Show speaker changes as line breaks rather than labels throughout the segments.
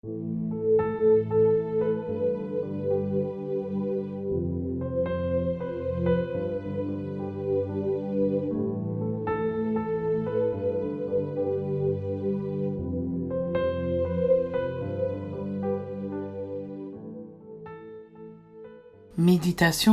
Méditation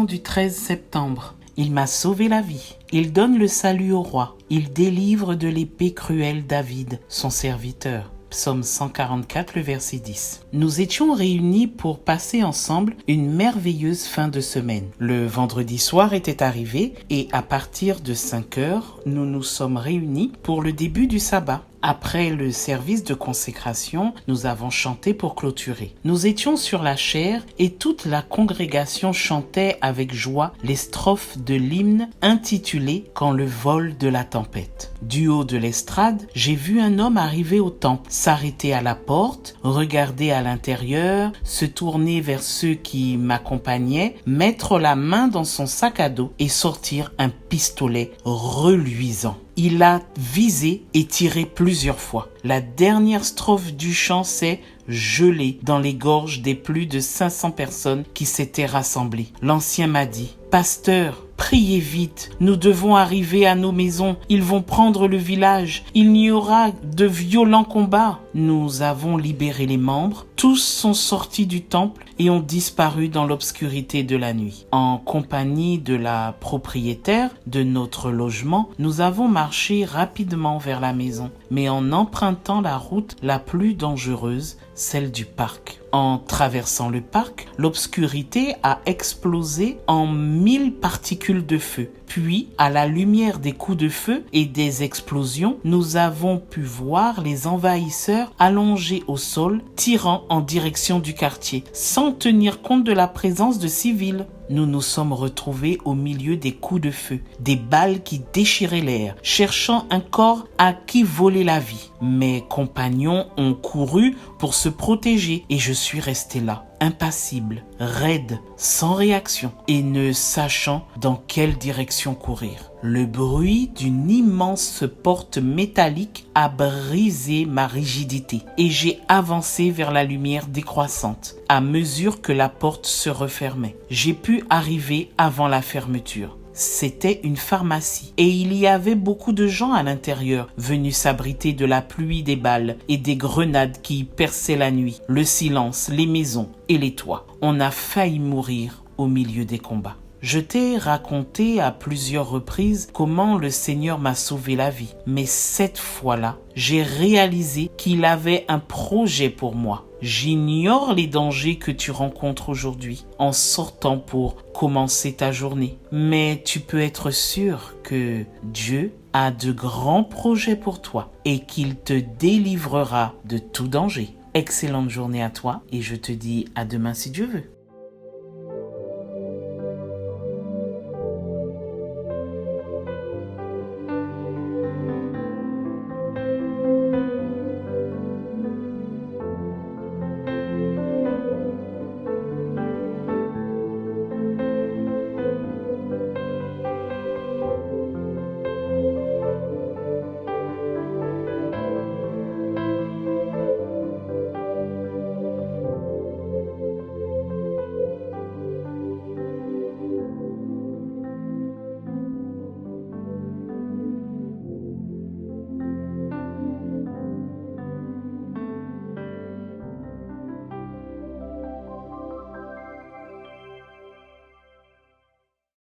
du 13 septembre. Il m'a sauvé la vie. Il donne le salut au roi. Il délivre de l'épée cruelle David, son serviteur. Psaume 144, le verset 10. Nous étions réunis pour passer ensemble une merveilleuse fin de semaine. Le vendredi soir était arrivé et à partir de 5 heures, nous nous sommes réunis pour le début du sabbat. Après le service de consécration, nous avons chanté pour clôturer. Nous étions sur la chaire et toute la congrégation chantait avec joie les strophes de l'hymne intitulé « Quand le vol de la tempête ». Du haut de l'estrade, j'ai vu un homme arriver au temple, s'arrêter à la porte, regarder à l'intérieur, se tourner vers ceux qui m'accompagnaient, mettre la main dans son sac à dos et sortir un pistolet reluisant. Il a visé et tiré plusieurs fois. La dernière strophe du chant s'est gelée dans les gorges des plus de 500 personnes qui s'étaient rassemblées. L'ancien m'a dit « Pasteur, priez vite, nous devons arriver à nos maisons, ils vont prendre le village, il n'y aura de violents combats. » Nous avons libéré les membres, tous sont sortis du temple et ont disparu dans l'obscurité de la nuit. En compagnie de la propriétaire de notre logement, nous avons marché rapidement vers la maison, mais en empruntant la route la plus dangereuse, celle du parc. En traversant le parc, l'obscurité a explosé en 1000 particules de feu. Puis, à la lumière des coups de feu et des explosions, nous avons pu voir les envahisseurs allongés au sol, tirant en direction du quartier, sans tenir compte de la présence de civils. Nous nous sommes retrouvés au milieu des coups de feu, des balles qui déchiraient l'air, cherchant un corps à qui voler la vie. Mes compagnons ont couru pour se protéger et je suis resté là, impassible, raide, sans réaction et ne sachant dans quelle direction courir. Le bruit d'une immense porte métallique a brisé ma rigidité et j'ai avancé vers la lumière décroissante à mesure que la porte se refermait. J'ai pu arriver avant la fermeture. C'était une pharmacie et il y avait beaucoup de gens à l'intérieur venus s'abriter de la pluie des balles et des grenades qui perçaient la nuit, le silence, les maisons et les toits. On a failli mourir au milieu des combats. Je t'ai raconté à plusieurs reprises comment le Seigneur m'a sauvé la vie, mais cette fois-là, j'ai réalisé qu'il avait un projet pour moi. J'ignore les dangers que tu rencontres aujourd'hui en sortant pour commencer ta journée, mais tu peux être sûr que Dieu a de grands projets pour toi et qu'il te délivrera de tout danger. Excellente journée à toi et je te dis à demain si Dieu veut.